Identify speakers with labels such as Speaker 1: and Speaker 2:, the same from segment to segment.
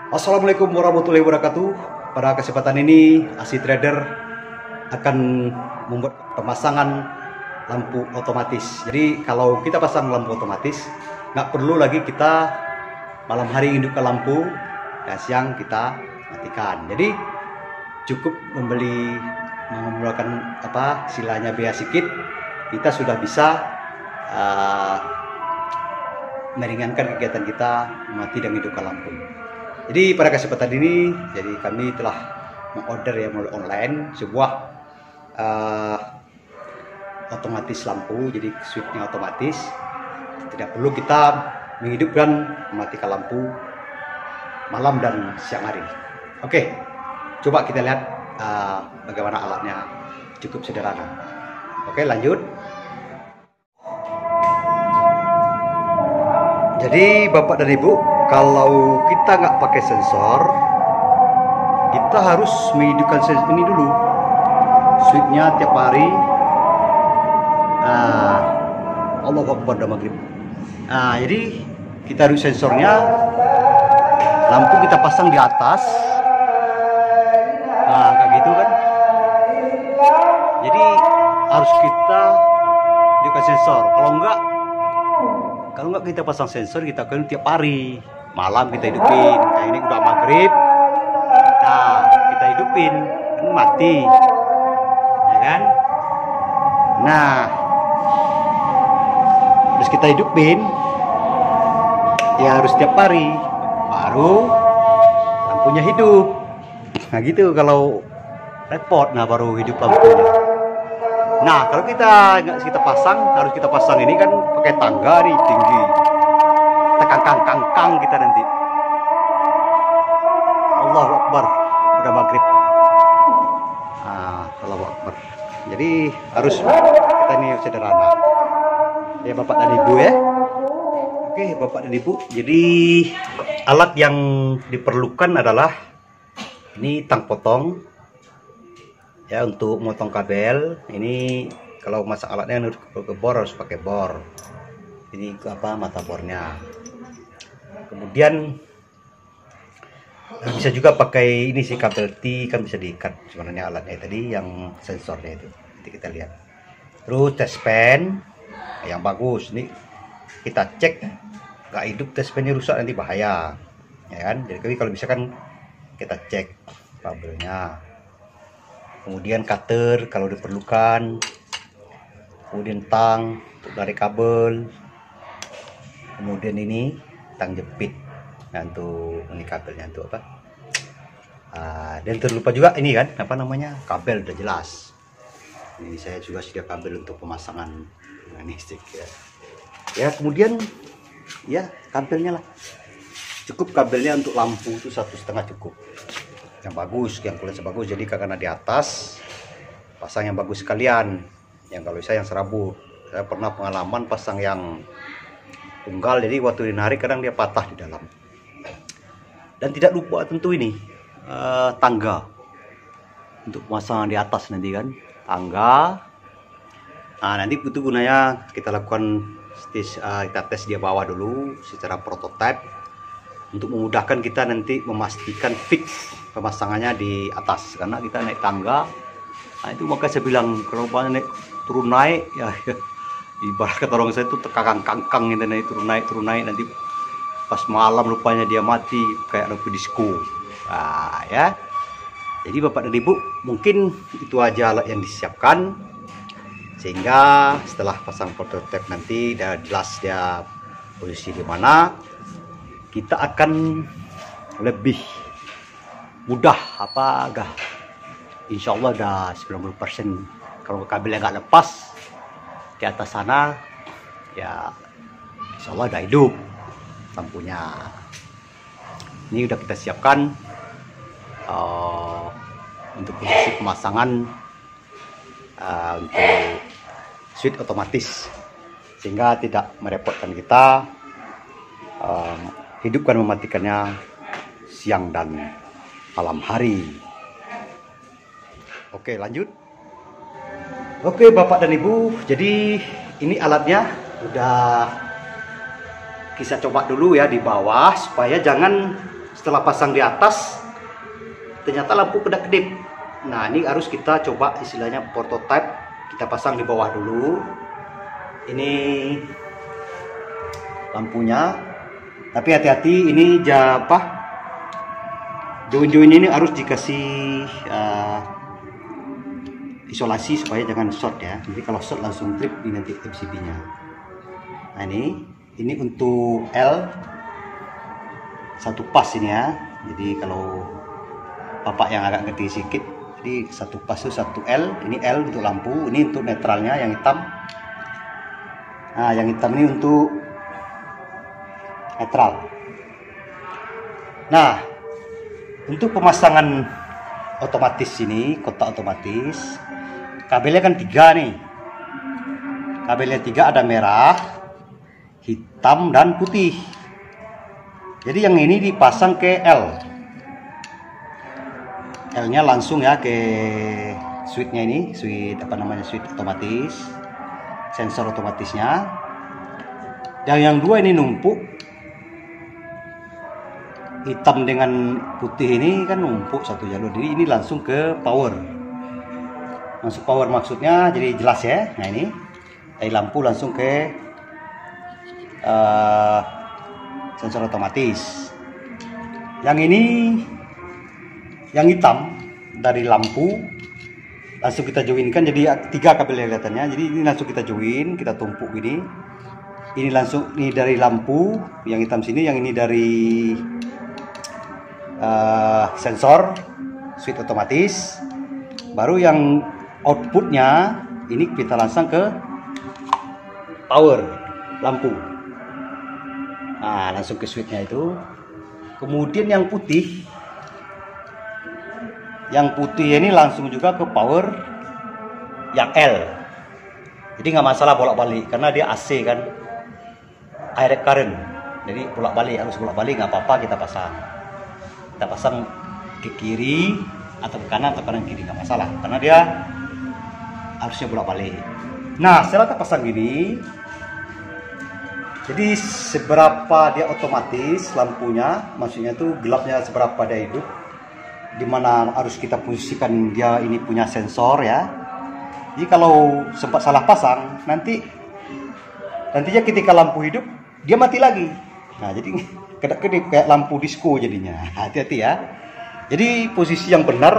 Speaker 1: Assalamualaikum warahmatullahi wabarakatuh. Pada kesempatan ini, Asi Trader akan membuat pemasangan lampu otomatis. Jadi kalau kita pasang lampu otomatis, nggak perlu lagi kita malam hari hidupkan lampu, dan siang kita matikan. Jadi cukup menggunakan istilahnya biaya sedikit, kita sudah bisa meringankan kegiatan kita mati dan hidupkan lampu. Jadi pada kesempatan ini, jadi kami telah mengorder melalui online sebuah otomatis lampu. Jadi switchnya otomatis, tidak perlu kita menghidupkan mematikan lampu malam dan siang hari. Oke, coba kita lihat bagaimana alatnya. Cukup sederhana. Oke, lanjut. Jadi Bapak dan Ibu, kalau kita nggak pakai sensor, kita harus menghidupkan sensor ini dulu, switchnya tiap hari. Allahu Akbar dan maghrib. Jadi kita harus sensornya, lampu kita pasang di atas, kayak gitu kan. Jadi harus kita hidupkan sensor. Kalau nggak kita pasang sensor, kita kan tiap hari malam kita hidupin. Kayak ini udah maghrib, kita hidupin kan mati, ya kan? Terus kita hidupin, ya harus tiap hari baru lampunya hidup. Nah gitu, kalau repot, baru hidup lampunya. Kalau kita nggak harus kita pasang ini kan pakai tangga nih tinggi, kangkang kita nanti. Allahu Akbar, udah maghrib. Allahu Akbar. Jadi harus kita ini sederhana. Ya Bapak dan Ibu ya. Oke Bapak dan Ibu. Jadi alat yang diperlukan adalah ini tang potong. Ya, untuk motong kabel ini, kalau masang alatnya harus ke bor, harus pakai bor. Ini mata bornya. Kemudian bisa juga pakai ini sih, kabel T kan bisa diikat sebenarnya alatnya tadi, yang sensornya itu. Nanti kita lihat. Terus test pen yang bagus. Ini kita cek nggak hidup, test pennya rusak nanti bahaya, ya kan? Jadi kalau misalkan kita cek kabelnya. Kemudian cutter kalau diperlukan, kemudian tang untuk tarik kabel, kemudian ini tang jepit, untuk ini kabelnya untuk apa? Dan terlupa juga ini kan kabel, udah jelas. Ini saya juga sedia kabel untuk pemasangan listrik ya. Ya kemudian ya kabelnya lah, cukup kabelnya untuk lampu itu 1,5 cukup. Yang bagus, yang kualitas bagus. Jadi karena di atas pasang yang bagus sekalian. Yang kalau saya yang serabut, saya pernah pengalaman pasang yang tunggal, jadi waktu dinarik kadang dia patah di dalam. Dan tidak lupa tentu ini tangga untuk pemasangan di atas nanti kan, tangga. Nanti itu gunanya kita lakukan kita tes di bawah dulu secara prototipe, untuk memudahkan kita nanti memastikan fix pemasangannya di atas. Karena kita naik tangga, itu maka saya bilang kalau naik turun naik ya, ibarat kata orang saya itu kangkang gitu, naik turun naik nanti pas malam rupanya dia mati kayak lampu disco. Ya. Jadi Bapak dan Ibu, mungkin itu aja alat yang disiapkan, sehingga setelah pasang prototipe nanti udah jelas dia posisi di mana, kita akan lebih mudah insya Allah udah 90%. Kalau kabelnya nggak lepas di atas sana, ya insya Allah udah hidup lampunya. Ini udah kita siapkan untuk posisi pemasangan untuk switch otomatis, sehingga tidak merepotkan kita hidupkan mematikannya siang dan malam hari. Oke, lanjut. Oke Bapak dan Ibu, jadi ini alatnya udah kita coba dulu ya di bawah, supaya jangan setelah pasang di atas ternyata lampu kedap-kedip. Nah, ini harus kita coba istilahnya prototype, kita pasang di bawah dulu. Ini lampunya, tapi hati-hati ini join-join ini harus dikasih isolasi supaya jangan short ya. Jadi kalau short langsung trip ini nanti MCB-nya. Nah, ini untuk L satu pas ini ya. Jadi kalau bapak yang agak ngerti sedikit, jadi satu pas itu satu L. Ini L untuk lampu, ini untuk netralnya yang hitam. Nah, yang hitam ini untuk netral. Nah, untuk pemasangan otomatis ini, kotak otomatis, kabelnya kan 3 nih. Kabelnya 3, ada merah, hitam, dan putih. Jadi yang ini dipasang ke L. L-nya langsung ya ke switch-nya ini, switch switch otomatis, sensor otomatisnya. Dan yang 2 ini numpuk. Hitam dengan putih ini kan numpuk satu jalur, jadi ini langsung ke power. Masuk power maksudnya jadi jelas ya. Nah, ini dari lampu langsung ke sensor otomatis. Yang ini yang hitam dari lampu langsung kita joinkan, jadi 3 kabel kelihatannya. Jadi ini langsung kita join, kita tumpuk gini. Ini langsung, ini dari lampu yang hitam sini, yang ini dari sensor switch otomatis. Baru yang outputnya ini kita langsung ke power lampu. Nah, langsung ke switchnya itu. Kemudian yang putih ini langsung juga ke power yang L. Jadi nggak masalah bolak-balik karena dia AC kan, direct current. Jadi bolak-balik, harus bolak-balik nggak apa-apa, kita pasang ke kiri atau ke kanan atau kanan kiri, nggak masalah karena dia harusnya bolak-balik. Nah, setelah kita pasang gini, jadi seberapa dia otomatis lampunya, maksudnya tuh gelapnya seberapa dia hidup, dimana harus kita posisikan dia ini punya sensor ya. Jadi kalau sempat salah pasang, nantinya ketika lampu hidup dia mati lagi. Nah, jadi kedap-kedip kayak lampu disco jadinya. Hati-hati ya. Jadi posisi yang benar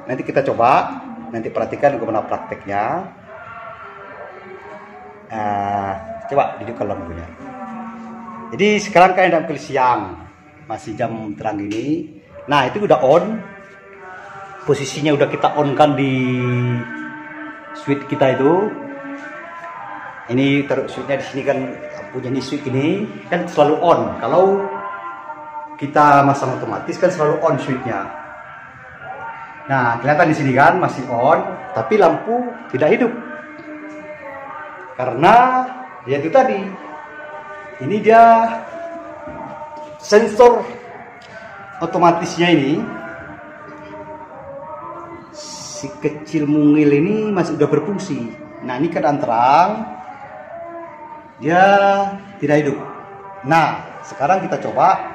Speaker 1: nanti kita coba, nanti perhatikan bagaimana prakteknya. Coba hidupkan lampunya. Jadi sekarang kan dalam siang, masih jam terang ini. Nah, itu udah on. Posisinya udah kita on kan di switch kita itu. Ini taruh switchnya di sini kan, punya ini switch ini kan selalu on. Kalau kita masang otomatis kan selalu on switchnya. Nah, kelihatan di sini kan masih on, tapi lampu tidak hidup. Karena ya itu tadi, ini dia sensor otomatisnya ini, si kecil mungil ini masih udah berfungsi. Nah, ini keadaan terang, dia tidak hidup. Nah, sekarang kita coba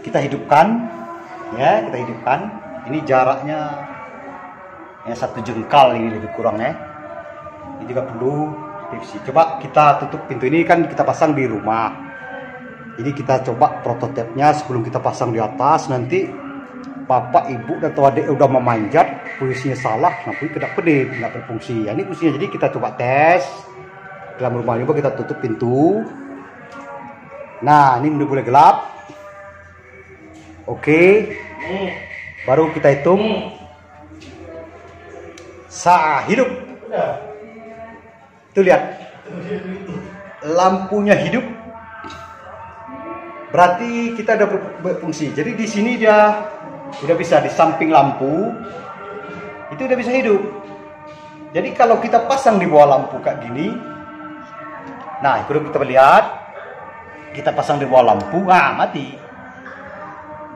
Speaker 1: kita hidupkan ya, kita hidupkan. Ini jaraknya ya 1 jengkal, ini lebih kurang ya. Ini juga perlu revisi. Coba kita tutup pintu ini, kan kita pasang di rumah. Jadi kita coba prototipenya sebelum kita pasang di atas. Nanti bapak, ibu, atau adik udah memanjat, posisinya salah, nanti kedap-kedip, nggak berfungsi. Ya, ini posisinya. Jadi kita coba tes dalam rumah. Coba kita tutup pintu. Nah, ini udah boleh gelap. Oke. Baru kita hitung. Hidup. Tuh lihat, lampunya hidup, berarti kita udah berfungsi. Jadi di sini dia udah bisa, di samping lampu itu udah bisa hidup. Jadi kalau kita pasang di bawah lampu kayak gini, nah itu kita lihat, kita pasang di bawah lampu, mati.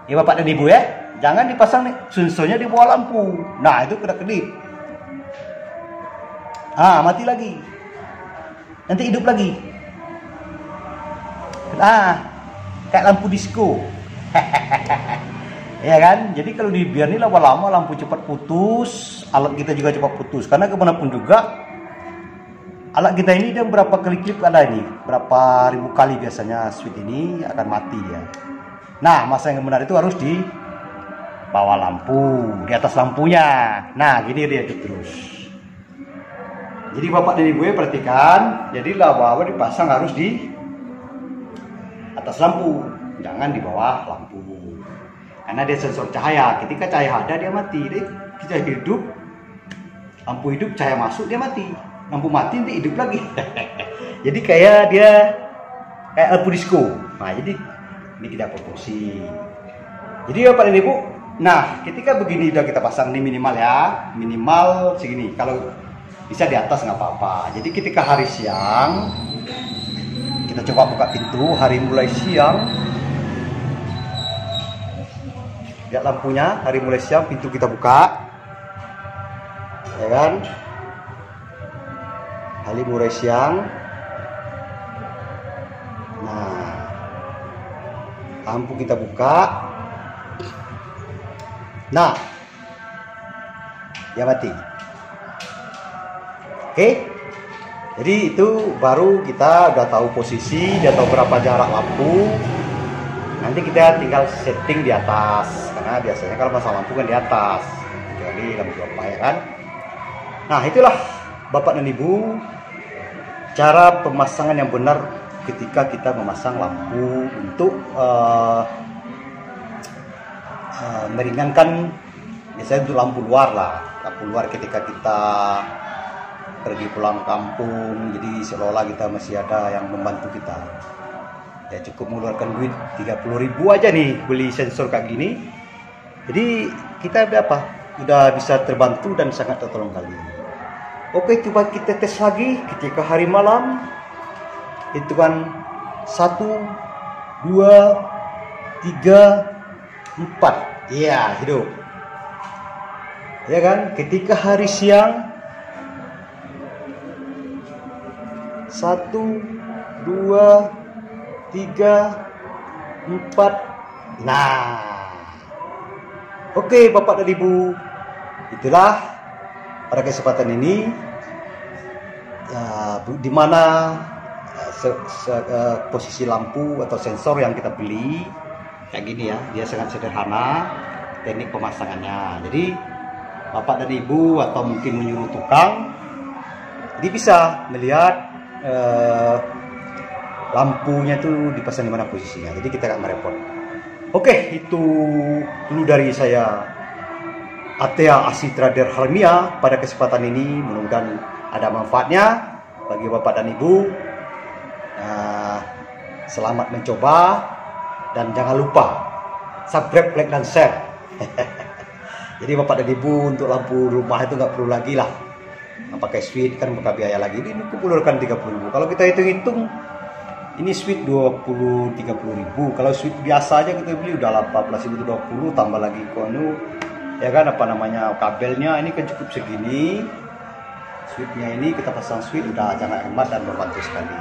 Speaker 1: Ya bapak dan ibu ya, jangan dipasang sensornya di bawah lampu. Nah, itu kedap-kedip. Mati lagi. Nanti hidup lagi. Kayak lampu disco. Ya kan? Jadi kalau dibiarin lama-lama lampu cepat putus, alat kita juga cepat putus. Karena kemanapun juga, alat kita ini dia berapa kali klip ada ini, berapa ribu kali biasanya switch ini akan mati ya. Nah, masa yang benar itu harus di bawah lampu, di atas lampunya. Nah, gini dia terus. Jadi bapak dan ibu perhatikan, jadi laba dipasang harus di atas lampu, jangan di bawah lampu. Karena dia sensor cahaya, ketika cahaya ada dia mati. Jadi kita hidup, lampu hidup, cahaya masuk dia mati. Lampu mati nanti hidup lagi. Jadi kayak lampu disco. Nah, jadi ini tidak proporsi. Jadi bapak dan ibu, nah ketika begini udah kita pasang ini minimal ya, minimal segini. Kalau bisa di atas nggak apa-apa. Jadi ketika hari siang, kita coba buka pintu, hari mulai siang. Lihat lampunya, hari mulai siang, pintu kita buka, ya kan? Hari mulai siang. Nah, lampu kita buka. Nah, dia mati. Oke, jadi itu baru kita udah tahu posisi, udah tahu berapa jarak lampu. Nanti kita tinggal setting di atas, karena biasanya kalau pasang lampu kan di atas, kecuali lampu apa ya kan. Nah itulah bapak dan ibu cara pemasangan yang benar ketika kita memasang lampu untuk meringankan, biasanya untuk lampu luar lah, lampu luar ketika kita pergi pulang kampung, jadi seolah-olah kita masih ada yang membantu kita. Ya cukup mengeluarkan duit 30.000 aja nih beli sensor kayak gini. Jadi kita udah bisa terbantu dan sangat tertolong kali. Oke, coba kita tes lagi ketika hari malam. Itu kan 1, 2, 3, 4. Iya, hidup. Ya kan? Ketika hari siang 1, 2, 3, 4. Nah, oke bapak dan ibu, itulah pada kesempatan ini di mana posisi lampu atau sensor yang kita beli kayak gini ya, dia sangat sederhana teknik pemasangannya. Jadi bapak dan ibu atau mungkin menyuruh tukang, jadi bisa melihat lampunya itu dipasang di mana posisinya, jadi kita nggak merepot. Oke, itu dulu dari saya, Atea Asih Trader Helmia pada kesempatan ini. Mudah-mudahan ada manfaatnya bagi bapak dan ibu. Selamat mencoba dan jangan lupa subscribe, like, dan share. Jadi bapak dan ibu untuk lampu rumah itu nggak perlu lagi lah pakai switch, kan buka biaya lagi. Ini kumpulkan 30.000. Kalau kita hitung-hitung, ini switch 30.000. Kalau switch biasa aja kita beli udah 18.020, tambah lagi konu ya kan, kabelnya ini kan cukup segini. Switchnya ini kita pasang switch udah sangat hemat dan membantu sekali.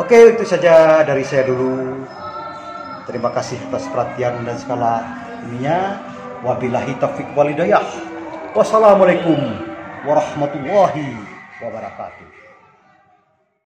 Speaker 1: Oke, itu saja dari saya dulu. Terima kasih atas perhatian dan segala ininya. Wabillahi taufiq wal hidayah. Wassalamualaikum warahmatullahi wabarakatuh.